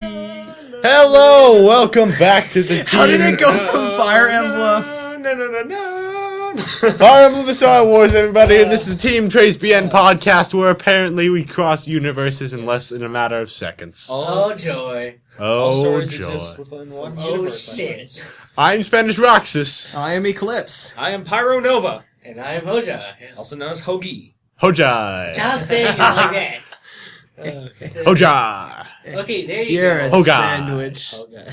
Hello, welcome back to the How did it go from Fire Emblem? Fire Emblem Star Wars, everybody, and this is the TeamTresBien podcast where apparently we cross universes in a matter of seconds. Oh joy. Oh stories joy. exist within one Oh universe. shit. I'm SpanishRoxas. I am Eclipse. I am PyroNova, And I'm Hogi. also known as Hogi. Hojai. Stop saying it like that. Okay. Hojai. Okay, there you You're a go. Hoga. sandwich. Okay.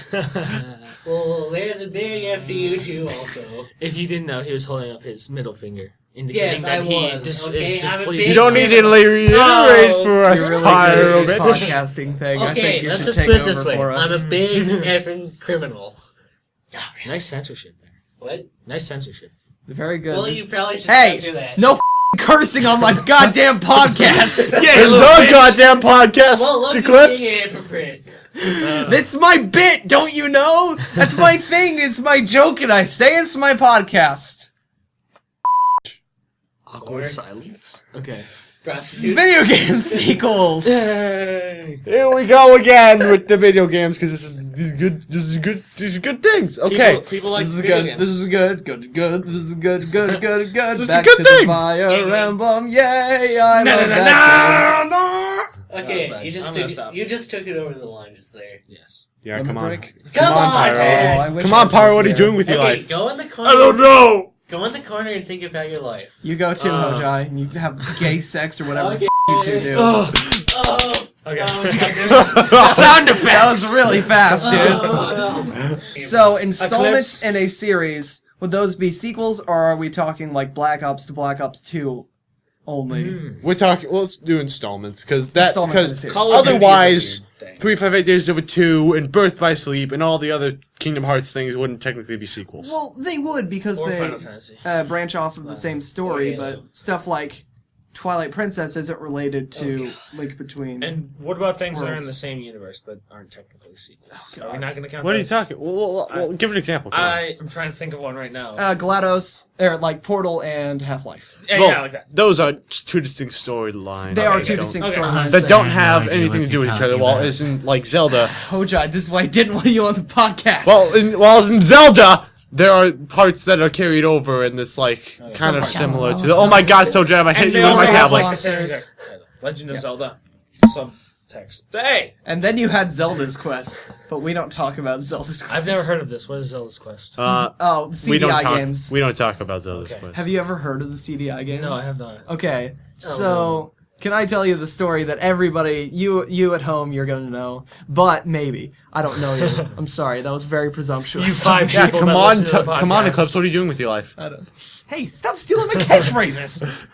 Well, there's a big F to you too also. If you didn't know, he was holding up his middle finger, indicating Yes, I that he was. is Okay, I'm a displeased. big- You don't need to reiterate Oh, for us, You're really Pyro. good at this podcasting thing. I Okay, think you let's should just take put it over this way. for us. I'm a big effing criminal. Nice censorship there. What? Nice censorship. Very good. Well, This- you probably should Hey, censor that. no cursing on my goddamn podcast. This is our goddamn podcast, Well, look, you're Eclipse. being a hypocrite. That's my bit, don't you know? That's my thing. It's my joke, and I say it's my podcast. Awkward silence. Okay. Prostitute. Video game sequels. Yay! Here we go again with the video games because these are good things. Okay. People like This is video good. games. This is good. Good. This is good. Good. This is a Back good to thing. the Fire Emblem. Yay! I love that Okay, bad. you just I'm gonna took stop. you just took it over the line just there. Yes. Yeah, Lemon come on. break? Come on, Pyro. man. I wish Come I on, was Pyro. What are you there. doing with your Okay, life? go in the corner. I don't know. Go in the corner and think about your life. You go to Hogi and you have gay sex or whatever Okay. the you two do. Oh. Okay. Sound effects. That was really fast, dude. Oh. So installments Eclipse. in a series, would those be sequels, or are we talking like Black Ops to Black Ops 2 only? We're talking. Well, let's do installments because Installments in a because series. Call of Duty is a otherwise, weird thing. 358 Days Over 2 and Birth by Sleep and all the other Kingdom Hearts things wouldn't technically be sequels. Well, they would because Or they Final Fantasy. branch off of the same story, yeah. but stuff like Twilight Princess isn't related to Link Between. And what about things that are in Worlds. the same universe but aren't technically sequels? Are we not going to count What are you those? talking? Well, give an example. Come on. I'm trying to think of one right now. GLaDOS, or like Portal and Half-Life. yeah, Well, yeah, like that. those are two distinct storylines. They are Okay, two don't- distinct okay. storylines. that don't I have have no idea anything what to do with you're each other. talking While about. isn't like Zelda. Hogi, this is why I didn't want you on the podcast. While in Zelda, there are parts that are carried over, and it's like kind of parts. similar to. Oh my God, so Jam! I hit And you they with my also have, tablet. like, the same exact title. Legend of Zelda. Subtext. Hey! And then you had Zelda's Quest, but we don't talk about Zelda's Quest. I've never heard of this. What is Zelda's Quest? Oh, the we don't CDI talk. games. We don't talk about Zelda's Okay. Quest. Have you ever heard of the CDI games? No, I have not. Okay, no. so can I tell you the story that everybody, you at home, you're gonna know, but maybe I don't know you. I'm sorry, that was very presumptuous. You five Yeah, people come that on, listen to the come on, podcast. Eclipse. What are you doing with your life? I don't. Hey, stop stealing my catchphrases.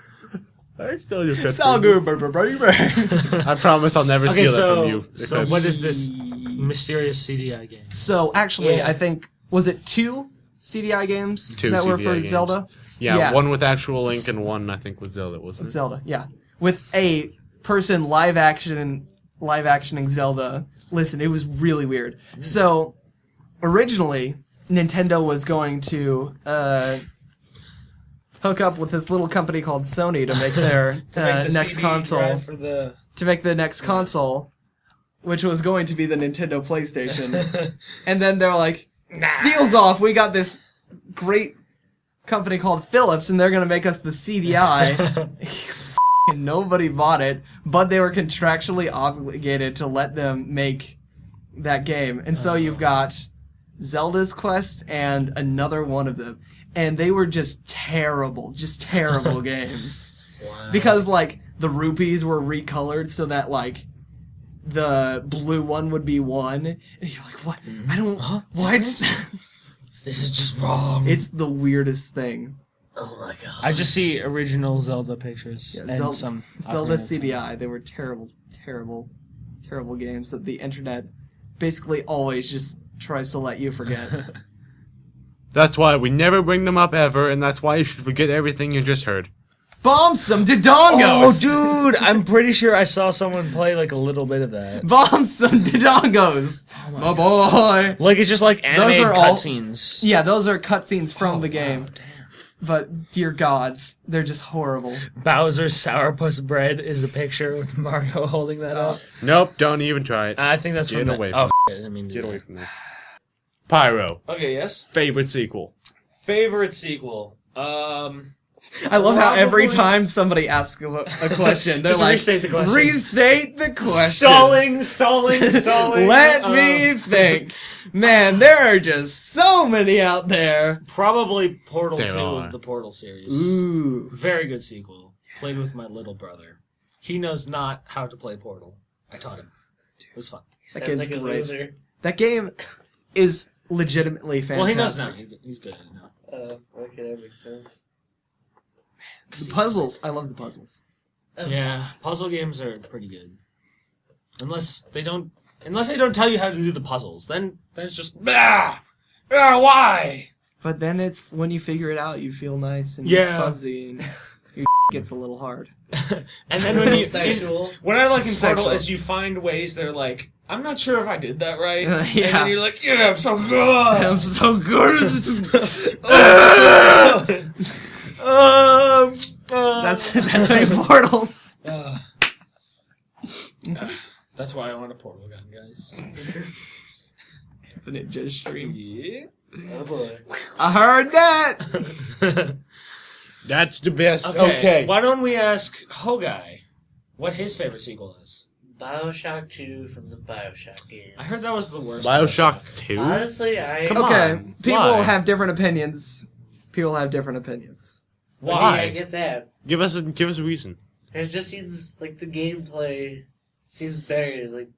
I still your Salgu, I promise I'll never Okay, steal that from you. so Eclipse. what is this mysterious CDI game? So actually, Yeah. I think was it 2 CDI games Two that were CDI for games. Zelda? Yeah, Yeah. one with actual Link and one I think with Zelda, wasn't it? Zelda, yeah, with a person live actioning Zelda. Listen, it was really weird. So originally, Nintendo was going to hook up with this little company called Sony to make their next console. For the... To make the next console, which was going to be the Nintendo PlayStation. And then they're like, deal's off, we got this great company called Philips, and they're going to make us the CDI. And nobody bought it, but they were contractually obligated to let them make that game. And so you've got Zelda's Quest and another one of them. And they were just terrible games. Wow. Because, like, the rupees were recolored so that, like, the blue one would be 1. And you're like, what? I don't... What? This is just wrong. It's the weirdest thing. Oh my god. I just see original Zelda pictures Yeah, and some Zelda Ocarina of Time. CDI. They were terrible games that the internet basically always just tries to let you forget. That's why we never bring them up ever, and that's why you should forget everything you just heard. Bomb some Dodongos! Oh, dude! I'm pretty sure I saw someone play like a little bit of that. Bomb some Dodongos! my boy! Like it's just like animated Those are all- cutscenes. Yeah, those are cutscenes from the game. Damn. But dear gods, they're just horrible. Bowser's sourpuss bread is a picture with Mario holding that up. Nope, don't even try it. I think that's Get from away that. from Oh, I mean, Get away from there. Pyro, Okay, yes. favorite sequel. Favorite sequel. I love how every time somebody asks a question, they're Just like, restate the question. Restate the question. Stalling. Let me think. Man, there are just so many out there. Probably Portal There 2 are. of the Portal series. Ooh. Very good sequel. Played with my little brother. He knows not how to play Portal. I taught him. It was fun. That Sounds game's like a great. loser. That game is legitimately fantastic. Well, he knows now. He's good at it now. Okay, that makes sense. The puzzles. I love the puzzles. Yeah, puzzle games are pretty good. Unless they don't tell you how to do the puzzles, then it's just why? But then it's when you figure it out, you feel nice and Yeah. fuzzy, and your gets a little hard. And then when you Sexual. what I like in Portal Sexual. is you find ways they're like, I'm not sure if I did that right. Yeah. And then you're like, yeah, I'm so good. I'm so good. That's a portal. That's why I want a portal gun, guys. Infinite Jet Stream. Yeah. Oh boy. I heard that. That's the best. Okay. Okay. Why don't we ask Hogi what his favorite sequel is? Bioshock 2 from the Bioshock games. I heard that was the worst. Bioshock 2? Honestly, I... Come Okay, on, people why? have different opinions. People have different opinions. Why? Yeah, I get that. Give us a reason. It just seems like the gameplay seems better. Like,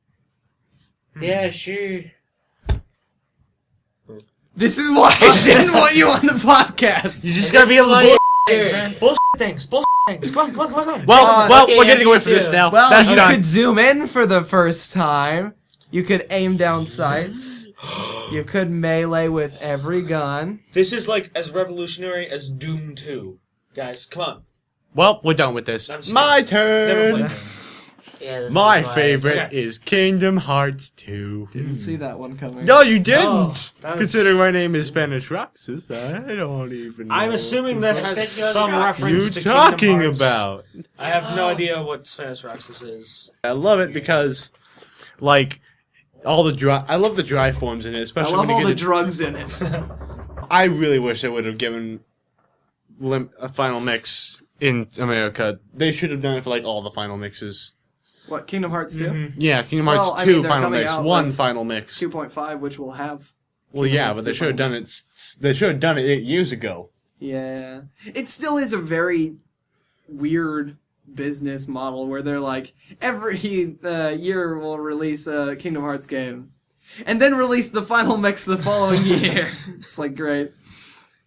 yeah, sure. This is why I didn't want you on the podcast. You just And gotta be this able to is bullshit why- things, man. Bullshit things. Bullshit things. Come on. Well, okay, we're I getting away do from this too. now. Well, That's you done. could zoom in for the first time. You could aim down sights. You could melee with every gun. This is like as revolutionary as Doom 2. Guys, come on. Well, we're done with this. I'm just My Never turn. played Doom. Yeah, this My is why- favorite Okay. is Kingdom Hearts 2. Didn't see that one coming. No, you didn't. No, that was- Considering my name is SpanishRoxas, I don't even know. I'm assuming that has What's that some you're reference you to talking Kingdom Hearts. about? I have no idea what SpanishRoxas is. I love it because, like, all the dry. I love the dry forms in it, I especially love when all you the get. drugs in it. I really wish they would have given a final mix in America. They should have done it for like all the final mixes. What, Kingdom Hearts 2? Yeah, Kingdom Hearts Well, I 2 mean, they're final coming mix, out 1 with final mix. 2.5, which will have... Well, Kingdom yeah, Hearts but they 2 should have final done mix. it. They should have done it 8 years ago. Yeah. It still is a very weird business model where they're like, every year we'll release a Kingdom Hearts game. And then release the final mix the following year. It's like, great.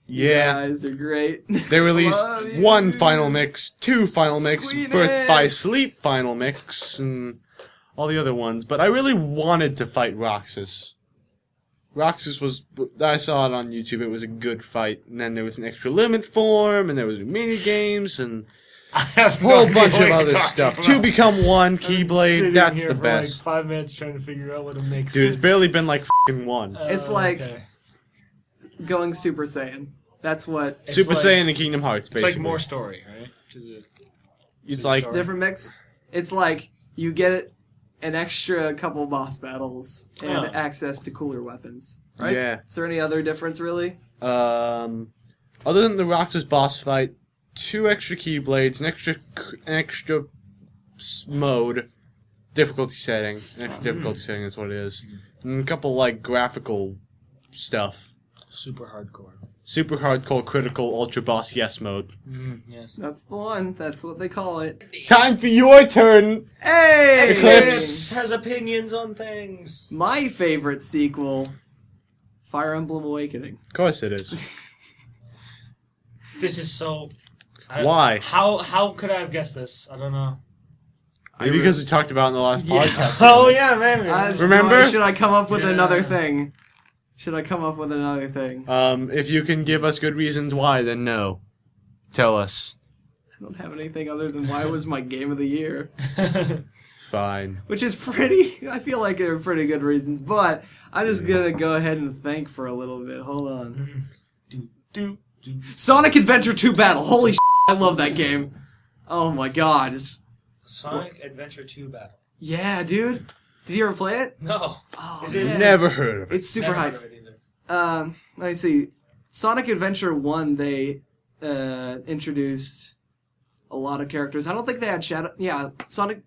You Yeah. guys are great. They released Love you. 1 final mix, 2 final mix, Squeenix. Birth by Sleep final mix, and all the other ones. But I really wanted to fight Roxas. Roxas was, I saw it on YouTube, it was a good fight. And then there was an extra limit form, and there was mini games, and I have a whole bunch of other stuff. 2 become 1, Keyblade, that's the best. 5 minutes trying to figure out what it makes. Dude, it's barely been like f***ing 1. It's like going Super Saiyan. That's what... It's Super like- Saiyan and Kingdom Hearts, It's basically. like more story, right? It's like, story. Different mix? It's like, you get an extra couple boss battles and Oh. access to cooler weapons. Right? yeah. Is there any other difference, really? Other than the Roxas boss fight, 2 extra Keyblades, an extra mode, difficulty setting. An extra difficulty setting is what it is. And a couple, like, graphical stuff. Super hardcore. Super hardcore, critical, ultra boss yes mode. Yes. That's the one. That's what they call it. Time for your turn! Hey! Eclipse. Has opinions on things. My favorite sequel, Fire Emblem Awakening. Of course it is. This is so. Why? How could I have guessed this? I don't know. Maybe because we talked about it in the last Yeah. podcast. Oh yeah, man. Remember? Should I come up with Yeah. another thing? Should I come up with another thing? If you can give us good reasons why, then no. Tell us. I don't have anything other than why it was my game of the year. Fine. Which is pretty, I feel like they're pretty good reasons, but I'm just gonna go ahead and think for a little bit. Hold on. do Sonic Adventure 2 Battle. Holy shit, I love that game. Oh my god. Sonic Adventure 2 Battle. Yeah, dude. Did you ever play it? No. Oh, Is it- man. Never heard of it. It's super Never hype. heard of it either. Let me see. Sonic Adventure 1, they introduced a lot of characters. I don't think they had Shadow. Yeah, Sonic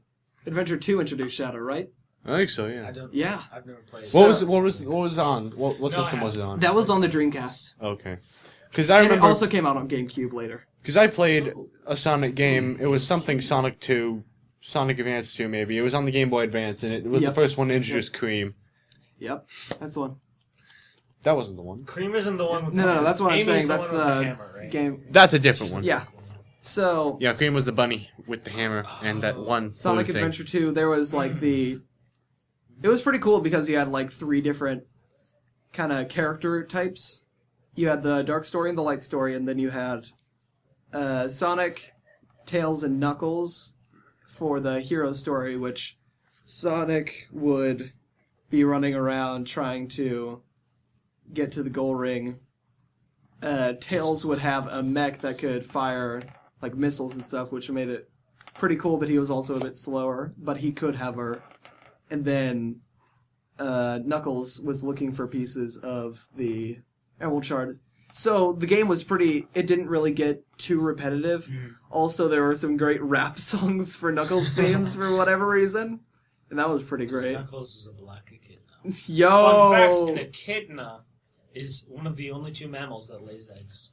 Adventure 2 introduced Shadow, right? I think so, yeah. Yeah. I've never played it. What was on? What No, system I was it on? That was on the Dreamcast. Okay. Because I And it remember, also came out on GameCube later. because I played a Sonic game. It was something Sonic 2, Sonic Advance 2 maybe. It was on the Game Boy Advance, and it was Yep. the first one to introduce Cream. Yep, that's the one. That wasn't the one. Cream isn't the one with No, that's what I'm Amy's saying. the That's one with the hammer, right? game. That's a different one. Yeah. So, Yeah, Cream was the bunny with the hammer and that one Sonic blue thing. Adventure 2, there was like the... It was pretty cool because you had like 3 different kind of character types. You had the Dark Story and the Light Story, and then you had Sonic, Tails, and Knuckles for the Hero Story, which Sonic would be running around trying to get to the goal ring. Tails would have a mech that could fire like missiles and stuff, which made it pretty cool, but he was also a bit slower, but he could have her. And then Knuckles was looking for pieces of the Emerald Shard. So the game was pretty... It didn't really get too repetitive. Also, there were some great rap songs for Knuckles themes for whatever reason. And that was pretty great. Knuckles is a black echidna. Yo! Fun fact, an echidna is one of the only 2 mammals that lays eggs.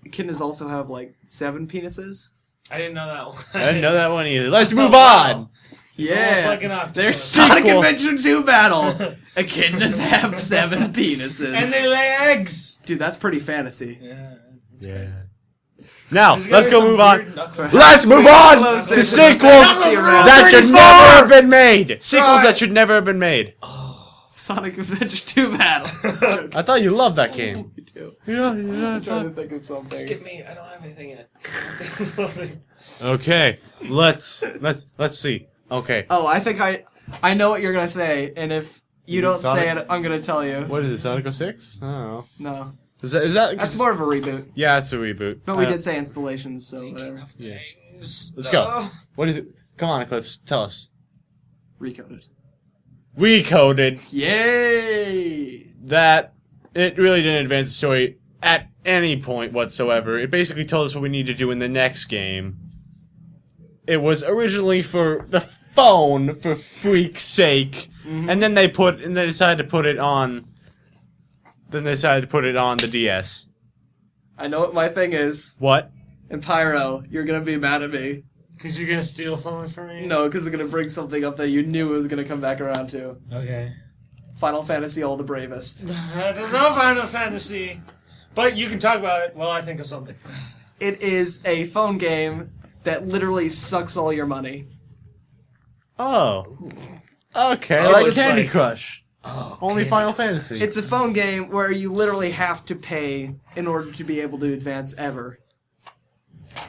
Echidnas also have like 7 penises. I didn't know that one. I didn't know that one either. Let's move on! It's Yeah. almost like an octopus. There's Sonic Sequel. Adventure 2 Battle! Echidnas have 7 penises. And they lay eggs! Dude, that's pretty fantasy. Yeah. It's Yeah. crazy. Now, There's let's gotta go be move some on. weird Knuckles- Let's move on Knuckles to is sequels Knuckles around that should 34! never have been made. Sequels Right. that should never have been made. Sonic Adventure 2 Battle. I thought you loved that game. Me too. Yeah, I'm trying to think of something. Skip me. I don't have anything yet. Okay, let's see. Okay, Oh, I think I know what you're gonna say, and if you Is it don't say Sonic? it, I'm gonna tell you. what is it? Sonic 06? I don't know. No, Is that? that's more of a reboot. Yeah, it's a reboot. But we did say installations, so Thinking whatever. of things. Let's go. What is it? Come on, Eclipse. Tell us. Recoded. Recoded. Yay! That it really didn't advance the story at any point whatsoever. It basically told us what we need to do in the next game. It was originally for the phone, for freak's sake, and then they decided to put it on. Then they decided to put it on the DS. I know what my thing is. What? And Pyro, you're gonna be mad at me. Because you're gonna steal something from me? No, because I'm gonna bring something up that you knew it was gonna come back around to. Okay. Final Fantasy All the Bravest. There's no Final Fantasy. But you can talk about it while I think of something. It is a phone game that literally sucks all your money. Oh. Okay, Oh, like it's Candy like- Crush. Oh, Only Final Fantasy. It's a phone game where you literally have to pay in order to be able to advance ever.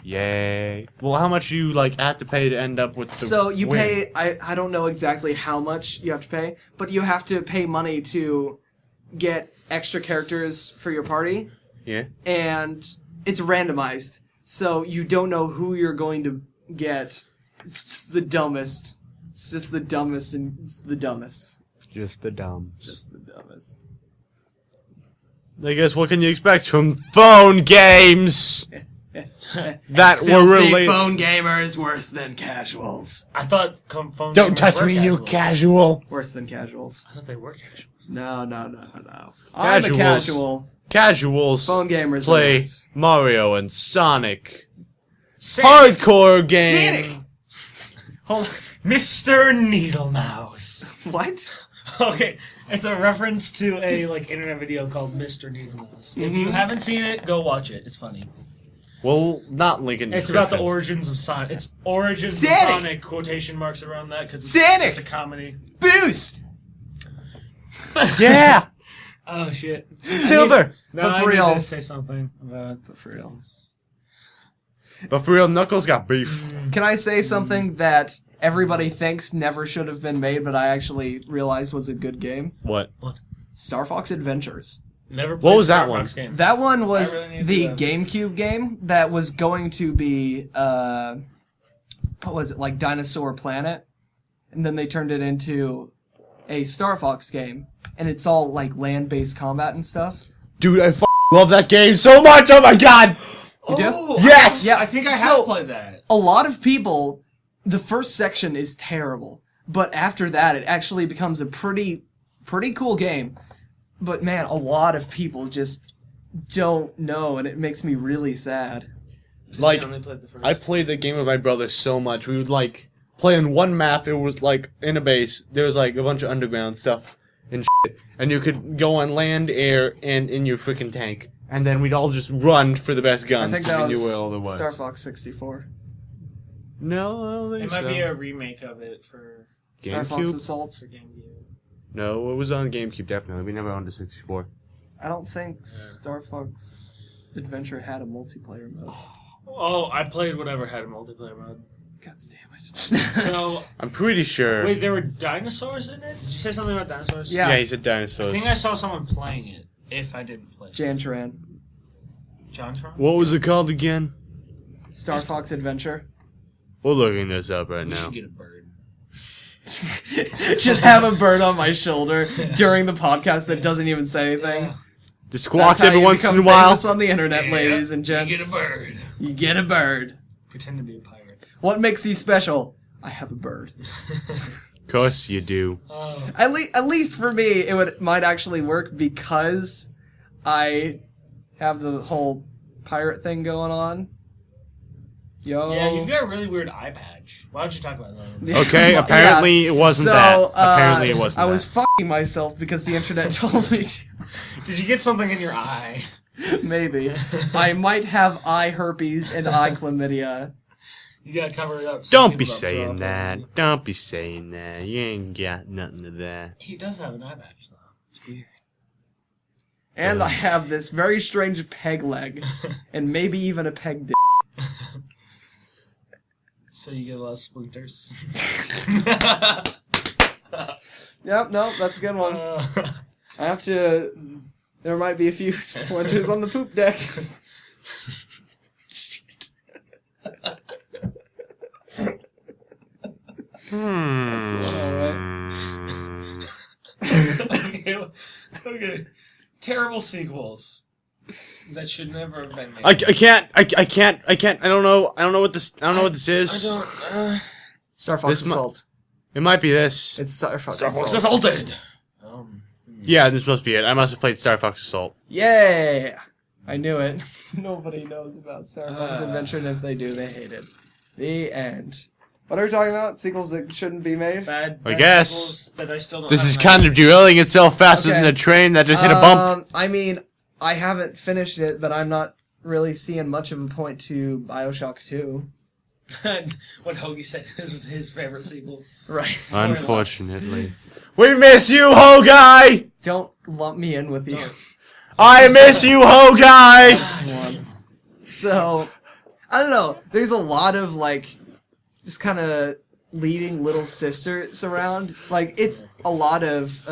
Yay. Well, how much you have to pay to end up with the So you win? pay, I don't know exactly how much you have to pay, but you have to pay money to get extra characters for your party, Yeah. and it's randomized. So you don't know who you're going to get. It's just the dumbest. It's just the dumbest, and it's the dumbest. Just the dumb. Just the dumbest. I guess what can you expect from phone games that were Filthy really... phone gamers worse than casuals. I thought phone Don't gamers touch were me, you casuals. casual. Worse than casuals. I thought they were casuals. No. I'm a Casuals. casual. Casuals Phone gamers play are worse. Mario and Sonic. Sonic. Hardcore game. Sonic! Hold Mr. Needle Mouse. What? Okay, it's a reference to a internet video called Mr. Needle Mouse. If you haven't seen it, go watch it. It's funny. Well, not link in the It's about the description. origins of Sonic. It's origins Sonic! of Sonic, quotation marks around that, because it's Sonic! just a comedy. Boost! Yeah! Oh, shit. Silver! No, But for I need real. to say something about But for real. But for real, Knuckles got beef. Can I say something that everybody thinks never should have been made, but I actually realized was a good game? What? Star Fox Adventures. Never played What was Star that one? Fox game. That one was I really need the to do GameCube game that was going to be, what was it, like Dinosaur Planet? And then they turned it into a Star Fox game. And it's all like land-based combat and stuff. Dude, I love that game so much. Oh my god. You do? Oh, Yes! Yeah, I think I so- have played that. A lot of people, the first section is terrible. But after that, it actually becomes a pretty cool game. But man, a lot of people just don't know, and it makes me really sad. Like, I only played the first. I played the game with my brother so much. We would like play on one map. It was like in a base. There was like a bunch of underground stuff and shit, and you could go on land, air, and in your freaking tank. And then we'd all just run for the best I guns think because that we knew was where all there was. Star Fox 64. No, I don't think It might so. be a remake of it for Star Fox GameCube? Assault. GameCube. No, it was on GameCube definitely. We never owned a 64. I don't think Star Fox Adventure had a multiplayer mode. Oh, I played whatever had a multiplayer mode. God damn it. So, I'm pretty sure. wait, there were dinosaurs in it? Did you say something about dinosaurs? Yeah. Yeah, he said I dinosaurs. think I saw someone playing it, if I didn't play it. Jan Turan. John Tron? What was it called again? Star Fox Adventure. We're looking this up right We now. should get a bird. Just have a bird on my shoulder during the podcast that doesn't even say anything. Yeah. Just squawks That's how every you once become in a while. famous on the internet, Yeah, ladies and gents. You get a bird. You get a bird. Pretend to be a pirate. What makes you special? I have a bird. Of course you do. Oh. At least for me, it might actually work because I have the whole pirate thing going on. Yo. Yeah, you've got a really weird eye patch. Why don't you talk about that? Okay, Well, apparently it wasn't that. Apparently it wasn't I was that. fucking myself because the internet told me to. Did you get something in your eye? Maybe. I might have eye herpes and eye chlamydia. You gotta cover it up. So Don't be people throw saying up that. on you. Don't be saying that. You ain't got nothing to that. He does have an eye patch, though. It's weird. And I have this very strange peg leg. And maybe even a peg dick. So you get a lot of splinters. Yep, no, that's a good one. I have to... There might be a few splinters on the poop deck. Okay. Terrible sequels that should never have been made. I can't. I don't know what this is. I don't. Star Fox This mu- Assault. It might be this. It's Star Fox Star Fox Assault. Assaulted. Yeah, this must be it. I must have played Star Fox Assault. Yeah! I knew it. Nobody knows about Star Fox Uh. Adventure, and if they do, they hate it. The end. What are we talking about? Sequels that shouldn't be made? Bad. I guess. sequels that I still don't This have is in my kind of derailing itself faster Okay. than a train that just hit a bump. I mean, I haven't finished it, but I'm not really seeing much of a point to Bioshock 2. What Hogi said this was his favorite sequel. Right. Unfortunately. We miss you, Hogi! Don't lump me in with you. I miss you, Hogi! One. So, I don't know. There's a lot of, like, just kind of leading little sisters around. Like, it's a lot of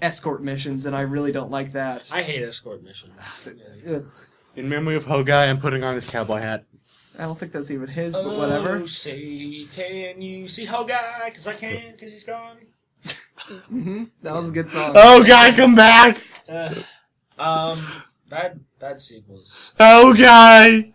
escort missions, and I really don't like that. I hate escort missions. Ugh. In memory of Hogi, I'm putting on his cowboy hat. I don't think that's even his, but whatever. Oh, say, can you see Hogi? Because I can't, because he's gone. That was a good song. Hogi, come back! Bad sequels. Hogi!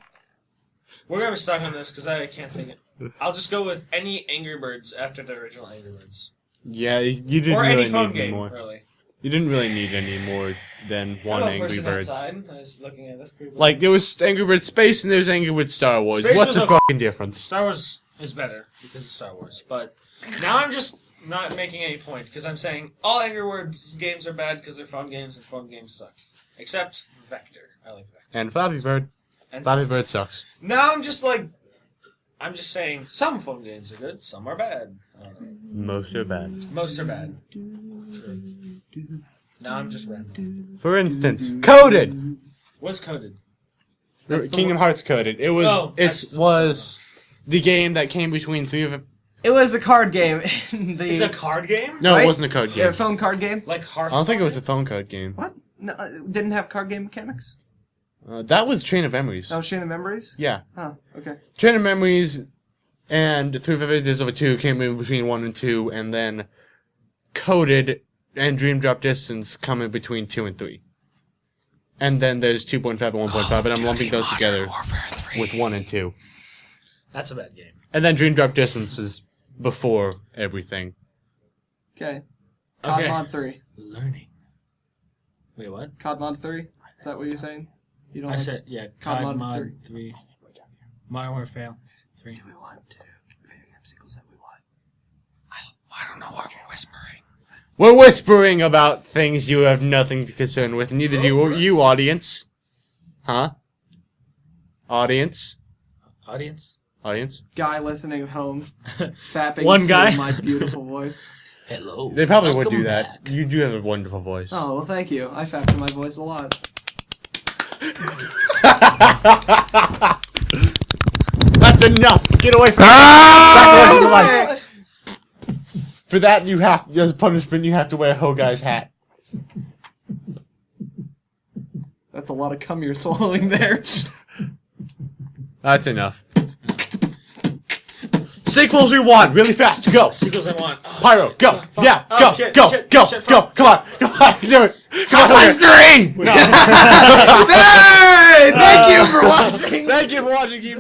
We're gonna be stuck on this because I can't think it. I'll just go with any Angry Birds after the original Angry Birds. Yeah, you didn't Or really any phone need any game, more. really. You didn't really need any more than one Hello, Angry person Birds. outside. I was looking at this. Creepy. Like, there was Angry Birds Space and there was Angry Birds Star Wars. Space What's was the okay. fucking difference? Star Wars is better because it's Star Wars. But now I'm just not making any point because I'm saying all Angry Birds games are bad because they're phone games and phone games suck. Except Vector. I like Vector. And Flappy Bird. And Flappy Bird sucks. now I'm just saying some phone games are good, some are bad. I don't know. Most are bad. Most are bad. True. Now I'm just rambling. For instance, Coded! What's Coded? Kingdom Hearts Coded. It was, Oh, that's- was the game that came between three of them. It was a card game. The It's a card game? No, Right? it wasn't a code game. phone card game. Like Hearthstone? I don't think it was a phone code game. What? No, didn't have card game mechanics? That was Chain of Memories. That was Chain of Memories? Yeah. Oh, okay. Chain of Memories and 358 Days of a 2 came in between 1 and 2, and then Coded and Dream Drop Distance come in between 2 and 3. And then there's 2.5 and 1.5, and I'm lumping those together with 1 and 2. That's a bad game. And then Dream Drop Distance is before everything. Okay. COD Okay. Mod 3. Learning. Wait, what? COD Mod 3? Is that what you're saying? You don't I like- said, yeah, COD COD Mod Mod 3. Modern Warfare 3. Do we want to video game sequels that we want? I don't know why we're whispering. We're whispering about things you have nothing to concern with. Neither do you, audience. Huh? Audience? Audience? Audience? Guy listening at home, fapping One to guy. my beautiful voice. Hello. They probably would Welcome do that. back. You do have a wonderful voice. Oh, well, thank you. I fap to my voice a lot. That's enough! Get away from me! Back away from the light. Perfect. For that, you have, as punishment, you have to wear Hogai's hat. That's a lot of cum you're swallowing there. That's enough. Sequels we want! Really fast! Go! Sequels I want. Oh, Pyro, shit. go! Fuck. Yeah, Oh, go! shit, Go! shit, Go! shit, Go! fuck. Come on! Come on! Do it! Come on! 3! Hey! Thank you for watching! Thank you for watching. Keep